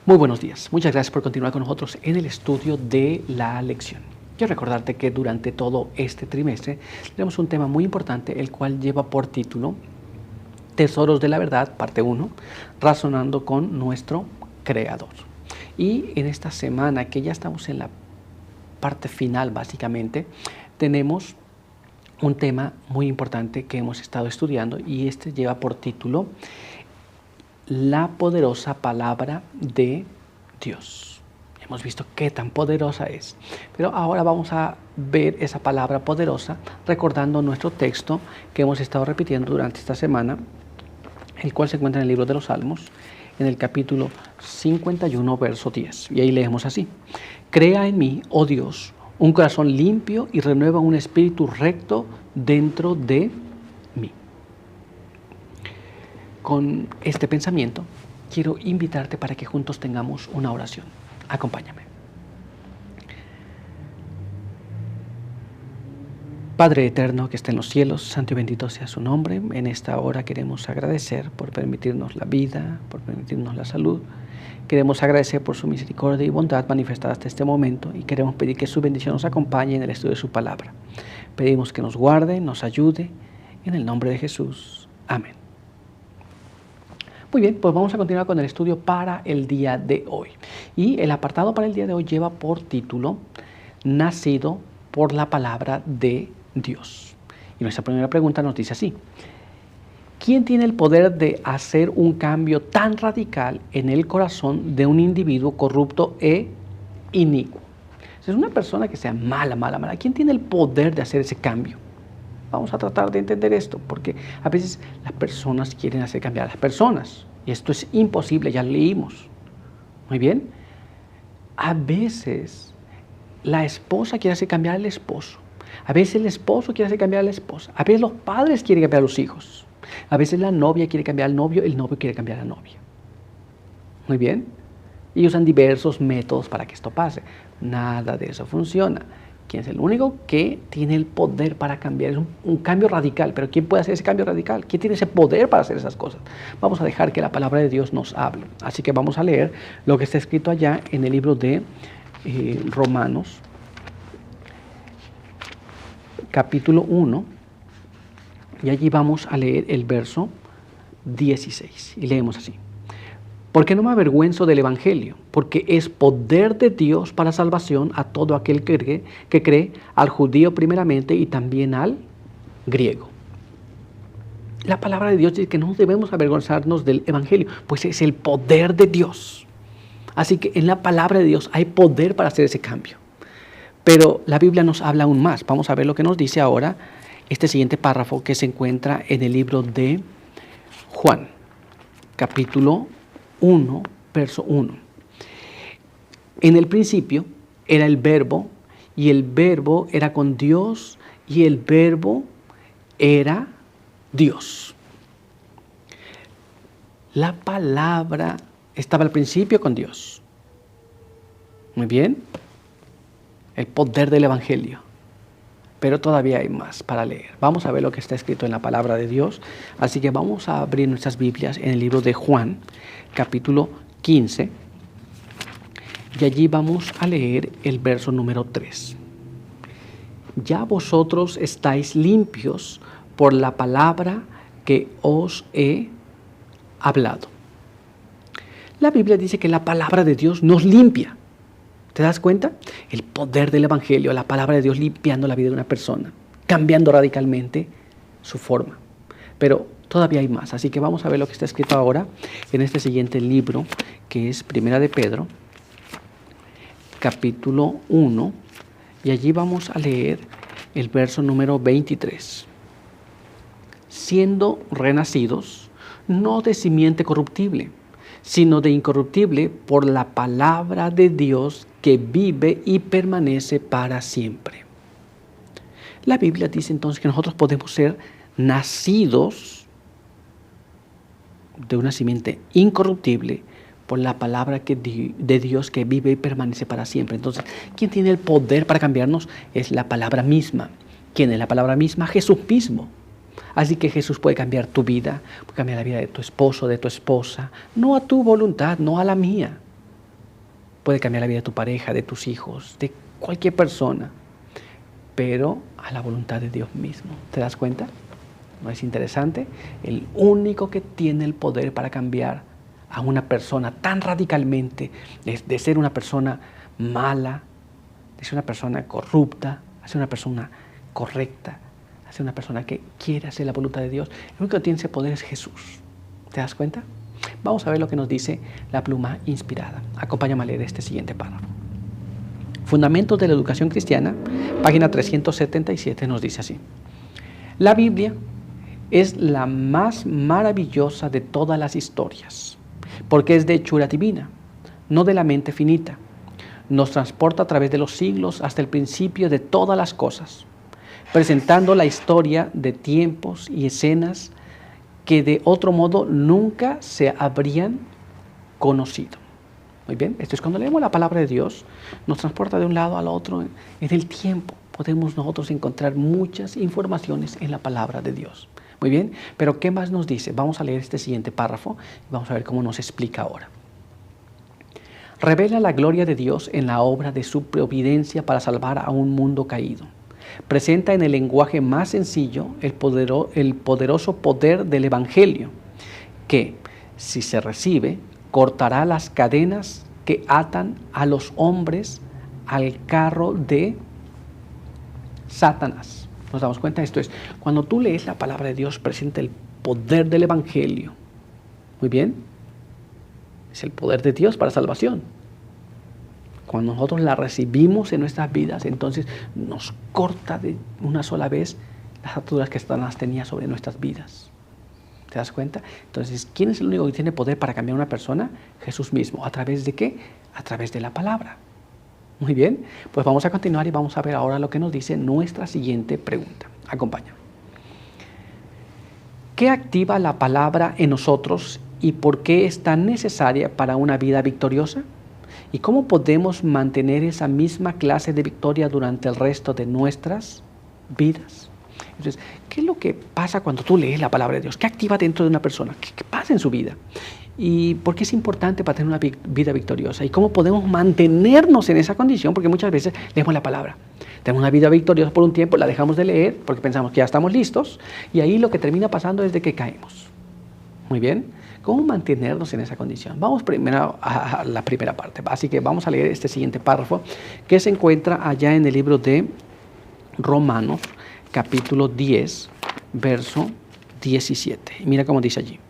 Muy buenos días. Muchas gracias por continuar con nosotros en el estudio de la lección. Quiero recordarte que durante todo este trimestre tenemos un tema muy importante, el cual lleva por título Tesoros de la Verdad, parte 1, razonando con nuestro Creador. Y en esta semana, que ya estamos en la parte final básicamente, tenemos un tema muy importante que hemos estado estudiando y este lleva por título la poderosa palabra de Dios. Hemos visto qué tan poderosa es, pero ahora vamos a ver esa palabra poderosa recordando nuestro texto que hemos estado repitiendo durante esta semana, el cual se encuentra en el libro de los Salmos, en el capítulo 51, verso 10. Y ahí leemos así: Crea en mí, oh Dios, un corazón limpio y renueva un espíritu recto dentro de mí. Con este pensamiento, quiero invitarte para que juntos tengamos una oración. Acompáñame. Padre eterno que está en los cielos, santo y bendito sea su nombre. En esta hora queremos agradecer por permitirnos la vida, por permitirnos la salud. Queremos agradecer por su misericordia y bondad manifestada hasta este momento y queremos pedir que su bendición nos acompañe en el estudio de su palabra. Pedimos que nos guarde, nos ayude, en el nombre de Jesús. Amén. Muy bien, pues vamos a continuar con el estudio para el día de hoy. Y el apartado para el día de hoy lleva por título Nacido por la palabra de Dios. Y nuestra primera pregunta nos dice así: ¿quién tiene el poder de hacer un cambio tan radical en el corazón de un individuo corrupto e inicuo? Si es una persona que sea mala, ¿quién tiene el poder de hacer ese cambio? Vamos a tratar de entender esto, porque a veces las personas quieren hacer cambiar a las personas, y esto es imposible, ya lo leímos. Muy bien. A veces la esposa quiere hacer cambiar al esposo, a veces el esposo quiere hacer cambiar a la esposa, a veces los padres quieren cambiar a los hijos, a veces la novia quiere cambiar al novio, el novio quiere cambiar a la novia. Muy bien. Y usan diversos métodos para que esto pase. Nada de eso funciona. ¿Quién es el único que tiene el poder para cambiar? Es un cambio radical, pero ¿quién puede hacer ese cambio radical? ¿Quién tiene ese poder para hacer esas cosas? Vamos a dejar que la palabra de Dios nos hable. Así que vamos a leer lo que está escrito allá en el libro de Romanos, capítulo 1, y allí vamos a leer el verso 16, y leemos así: Porque no me avergüenzo del Evangelio, porque es poder de Dios para salvación a todo aquel que cree, al judío primeramente y también al griego. La palabra de Dios dice que no debemos avergonzarnos del Evangelio, pues es el poder de Dios. Así que en la palabra de Dios hay poder para hacer ese cambio. Pero la Biblia nos habla aún más. Vamos a ver lo que nos dice ahora este siguiente párrafo que se encuentra en el libro de Juan, capítulo 1, verso 1. En el principio era el Verbo, y el Verbo era con Dios, y el Verbo era Dios. La palabra estaba al principio con Dios. Muy bien. El poder del Evangelio. Pero todavía hay más para leer. Vamos a ver lo que está escrito en la palabra de Dios. Así que vamos a abrir nuestras Biblias en el libro de Juan, capítulo 15. Y allí vamos a leer el verso número 3. Ya vosotros estáis limpios por la palabra que os he hablado. La Biblia dice que la palabra de Dios nos limpia. ¿Te das cuenta? El poder del Evangelio, la palabra de Dios limpiando la vida de una persona, cambiando radicalmente su forma. Pero todavía hay más, así que vamos a ver lo que está escrito ahora en este siguiente libro, que es Primera de Pedro, capítulo 1, y allí vamos a leer el verso número 23. Siendo renacidos, no de simiente corruptible, sino de incorruptible por la palabra de Dios que vive y permanece para siempre. La Biblia dice entonces que nosotros podemos ser nacidos de una simiente incorruptible por la palabra de Dios que vive y permanece para siempre. Entonces, ¿quién tiene el poder para cambiarnos? Es la palabra misma. ¿Quién es la palabra misma? Jesús mismo. Así que Jesús puede cambiar tu vida, puede cambiar la vida de tu esposo, de tu esposa, no a tu voluntad, no a la mía. puede cambiar la vida de tu pareja, de tus hijos, de cualquier persona, pero a la voluntad de Dios mismo. ¿Te das cuenta? ¿No es interesante? El único que tiene el poder para cambiar a una persona tan radicalmente, de ser una persona mala, de ser una persona corrupta, a ser una persona correcta, a ser una persona que quiere hacer la voluntad de Dios, el único que tiene ese poder es Jesús. ¿Te das cuenta? Vamos a ver lo que nos dice la pluma inspirada. Acompáñame a leer este siguiente párrafo. Fundamentos de la educación cristiana, página 377, nos dice así. La Biblia es la más maravillosa de todas las historias, porque es de hechura divina, no de la mente finita. Nos transporta a través de los siglos hasta el principio de todas las cosas, presentando la historia de tiempos y escenas que de otro modo nunca se habrían conocido. Muy bien, esto es cuando leemos la palabra de Dios, nos transporta de un lado al otro en el tiempo. Podemos nosotros encontrar muchas informaciones en la palabra de Dios. Muy bien, pero ¿qué más nos dice? Vamos a leer este siguiente párrafo y vamos a ver cómo nos explica ahora. Revela la gloria de Dios en la obra de su providencia para salvar a un mundo caído. Presenta en el lenguaje más sencillo el poderoso poder del Evangelio, que, si se recibe, cortará las cadenas que atan a los hombres al carro de Satanás. ¿Nos damos cuenta? Esto es, cuando tú lees la palabra de Dios, presenta el poder del Evangelio. Muy bien. Es el poder de Dios para salvación. Cuando nosotros la recibimos en nuestras vidas, entonces nos corta de una sola vez las ataduras que Satanás tenía sobre nuestras vidas. ¿Te das cuenta? Entonces, ¿quién es el único que tiene poder para cambiar a una persona? Jesús mismo. ¿A través de qué? A través de la palabra. Muy bien, pues vamos a continuar y vamos a ver ahora lo que nos dice nuestra siguiente pregunta. Acompáñame. ¿Qué activa la palabra en nosotros y por qué es tan necesaria para una vida victoriosa? ¿Y cómo podemos mantener esa misma clase de victoria durante el resto de nuestras vidas? Entonces, ¿qué es lo que pasa cuando tú lees la palabra de Dios? ¿Qué activa dentro de una persona? ¿Qué pasa en su vida? ¿Y por qué es importante para tener una vida victoriosa? ¿Y cómo podemos mantenernos en esa condición? Porque muchas veces leemos la palabra. Tenemos una vida victoriosa por un tiempo, la dejamos de leer porque pensamos que ya estamos listos y ahí lo que termina pasando es de que caemos. Muy bien. ¿Cómo mantenernos en esa condición? Vamos primero a la primera parte. Así que vamos a leer este siguiente párrafo que se encuentra allá en el libro de Romanos, capítulo 10, verso 17. Y mira cómo dice allí.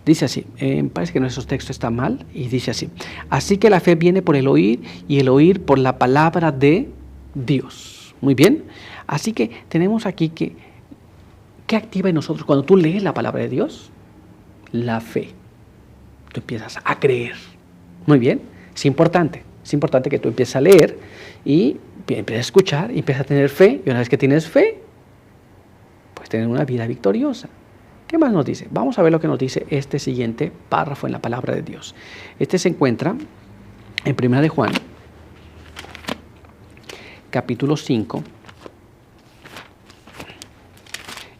Dice así, parece que nuestro texto está mal, y dice así: así que la fe viene por el oír, y el oír por la palabra de Dios. Muy bien, así que tenemos aquí que, ¿qué activa en nosotros cuando tú lees la palabra de Dios? La fe. Tú empiezas a creer. Muy bien, es importante que tú empieces a leer, y empieces a escuchar, y empieces a tener fe, y una vez que tienes fe, pues tener una vida victoriosa. ¿Qué más nos dice? Vamos a ver lo que nos dice este siguiente párrafo en la palabra de Dios. Este se encuentra en 1 de Juan, capítulo 5.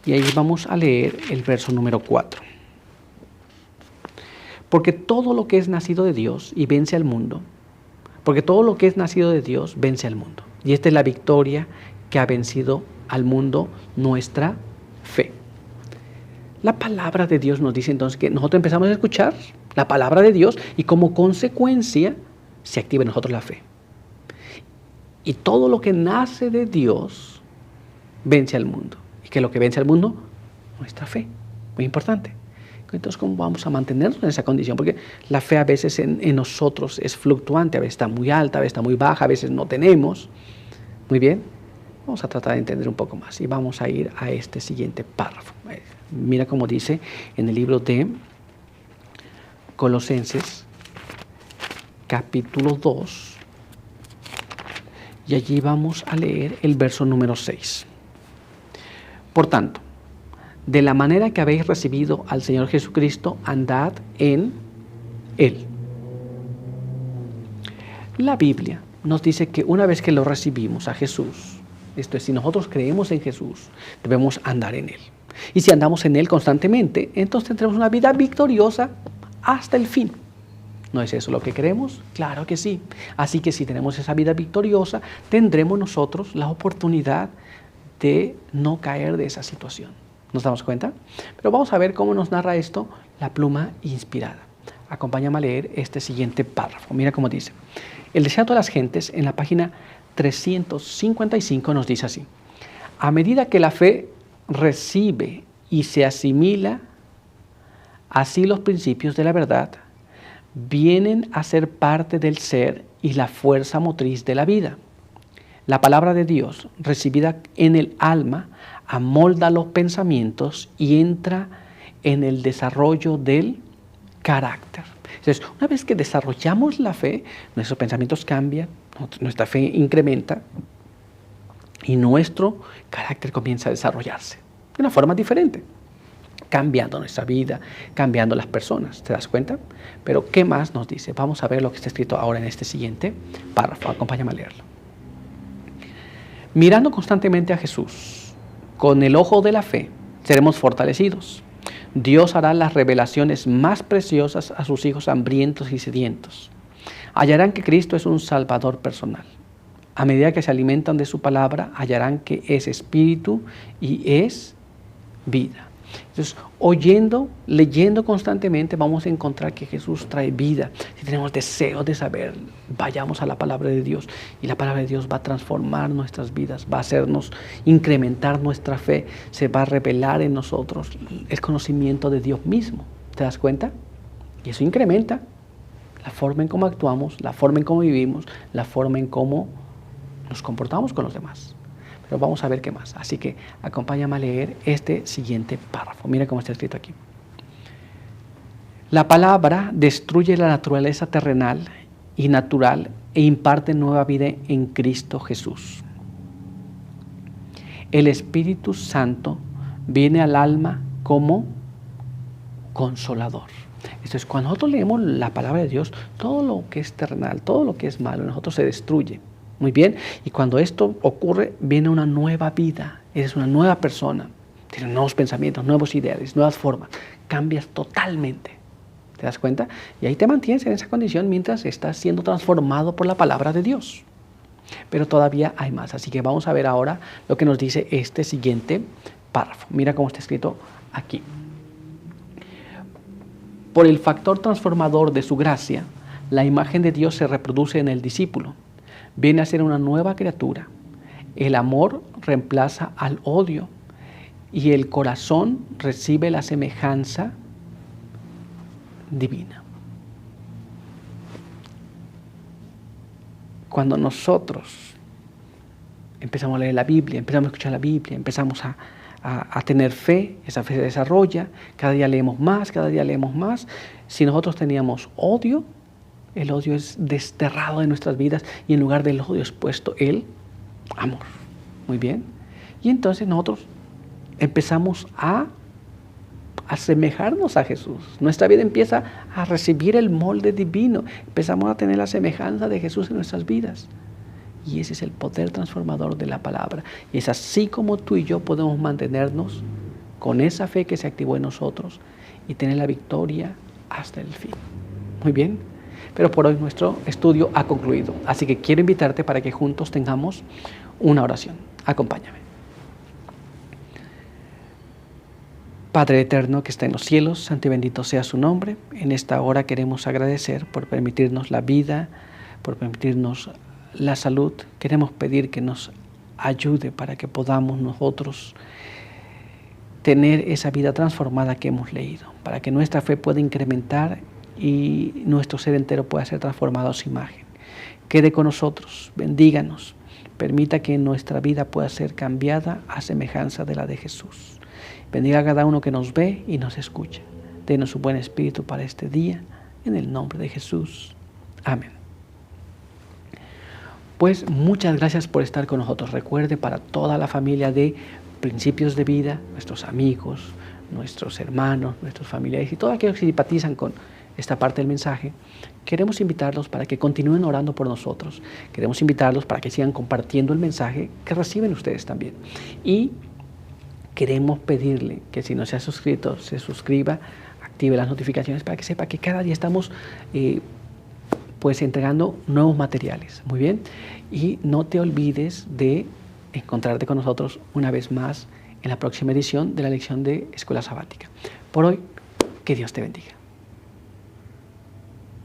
Y ahí vamos a leer el verso número 4. Porque todo lo que es nacido de Dios y vence al mundo, porque todo lo que es nacido de Dios vence al mundo. Y esta es la victoria que ha vencido al mundo, nuestra fe. La palabra de Dios nos dice entonces que nosotros empezamos a escuchar la palabra de Dios y como consecuencia se activa en nosotros la fe. Y todo lo que nace de Dios vence al mundo. ¿Y qué es lo que vence al mundo? Nuestra fe. Muy importante. Entonces, ¿cómo vamos a mantenernos en esa condición? Porque la fe a veces en nosotros es fluctuante, a veces está muy alta, a veces está muy baja, a veces no tenemos. Muy bien. Vamos a tratar de entender un poco más y vamos a ir a este siguiente párrafo. Mira cómo dice en el libro de Colosenses, capítulo 2, y allí vamos a leer el verso número 6. Por tanto, de la manera que habéis recibido al Señor Jesucristo, andad en Él. La Biblia nos dice que una vez que lo recibimos a Jesús, esto es, si nosotros creemos en Jesús, debemos andar en Él. Y si andamos en Él constantemente, entonces tendremos una vida victoriosa hasta el fin. ¿No es eso lo que queremos? Claro que sí. Así que si tenemos esa vida victoriosa, tendremos nosotros la oportunidad de no caer de esa situación. ¿Nos damos cuenta? Pero vamos a ver cómo nos narra esto la pluma inspirada. Acompáñame a leer este siguiente párrafo. Mira cómo dice. El deseo de las gentes, en la página 355, nos dice así. A medida que la fe recibe y se asimila, así los principios de la verdad vienen a ser parte del ser y la fuerza motriz de la vida. La palabra de Dios, recibida en el alma, amolda los pensamientos y entra en el desarrollo del carácter. Entonces, una vez que desarrollamos la fe, nuestros pensamientos cambian, nuestra fe incrementa y nuestro carácter comienza a desarrollarse de una forma diferente, cambiando nuestra vida, cambiando las personas. ¿Te das cuenta? Pero, ¿qué más nos dice? Vamos a ver lo que está escrito ahora en este siguiente párrafo. Acompáñame a leerlo. Mirando constantemente a Jesús, con el ojo de la fe, seremos fortalecidos. Dios hará las revelaciones más preciosas a sus hijos hambrientos y sedientos. Hallarán que Cristo es un Salvador personal. A medida que se alimentan de su palabra, hallarán que es espíritu y es vida. Entonces, oyendo, leyendo constantemente, vamos a encontrar que Jesús trae vida. Si tenemos deseo de saber, vayamos a la palabra de Dios. Y la palabra de Dios va a transformar nuestras vidas, va a hacernos incrementar nuestra fe, se va a revelar en nosotros el conocimiento de Dios mismo. ¿Te das cuenta? Y eso incrementa la forma en cómo actuamos, la forma en cómo vivimos, la forma en cómo nos comportamos con los demás. Pero vamos a ver qué más. Así que acompáñame a leer este siguiente párrafo. Mira cómo está escrito aquí. La palabra destruye la naturaleza terrenal y natural e imparte nueva vida en Cristo Jesús. El Espíritu Santo viene al alma como consolador. Esto es, cuando nosotros leemos la palabra de Dios, todo lo que es terrenal, todo lo que es malo en nosotros se destruye. Muy bien, y cuando esto ocurre, viene una nueva vida, eres una nueva persona, tienes nuevos pensamientos, nuevos ideales, nuevas formas, cambias totalmente. ¿Te das cuenta? Y ahí te mantienes en esa condición mientras estás siendo transformado por la palabra de Dios. Pero todavía hay más, así que vamos a ver ahora lo que nos dice este siguiente párrafo. Mira cómo está escrito aquí. Por el factor transformador de su gracia, la imagen de Dios se reproduce en el discípulo. Viene a ser una nueva criatura. El amor reemplaza al odio y el corazón recibe la semejanza divina. Cuando nosotros empezamos a leer la Biblia, empezamos a escuchar la Biblia, empezamos a tener fe, esa fe se desarrolla, cada día leemos más, cada día leemos más. Si nosotros teníamos odio, el odio es desterrado de nuestras vidas y en lugar del odio es puesto el amor. Muy bien. Y entonces nosotros empezamos a asemejarnos a Jesús. Nuestra vida empieza a recibir el molde divino. Empezamos a tener la semejanza de Jesús en nuestras vidas. Y ese es el poder transformador de la palabra. Y es así como tú y yo podemos mantenernos con esa fe que se activó en nosotros y tener la victoria hasta el fin. Muy bien. Pero por hoy nuestro estudio ha concluido. Así que quiero invitarte para que juntos tengamos una oración. Acompáñame. Padre eterno que está en los cielos, santo y bendito sea su nombre. En esta hora queremos agradecer por permitirnos la vida, por permitirnos la salud. Queremos pedir que nos ayude para que podamos nosotros tener esa vida transformada que hemos leído, para que nuestra fe pueda incrementar y nuestro ser entero pueda ser transformado a su imagen. Quede con nosotros, bendíganos, permita que nuestra vida pueda ser cambiada a semejanza de la de Jesús. Bendiga a cada uno que nos ve y nos escucha. Denos su buen espíritu para este día, en el nombre de Jesús. Amén. Pues muchas gracias por estar con nosotros. Recuerde, para toda la familia de Principios de Vida, nuestros amigos, nuestros hermanos, nuestros familiares y todos aquellos que simpatizan con esta parte del mensaje, queremos invitarlos para que continúen orando por nosotros. Queremos invitarlos para que sigan compartiendo el mensaje que reciben ustedes también. Y queremos pedirle que si no se ha suscrito, se suscriba, active las notificaciones para que sepa que cada día estamos pues entregando nuevos materiales. Muy bien. Y no te olvides de encontrarte con nosotros una vez más en la próxima edición de la lección de Escuela Sabática. Por hoy, que Dios te bendiga.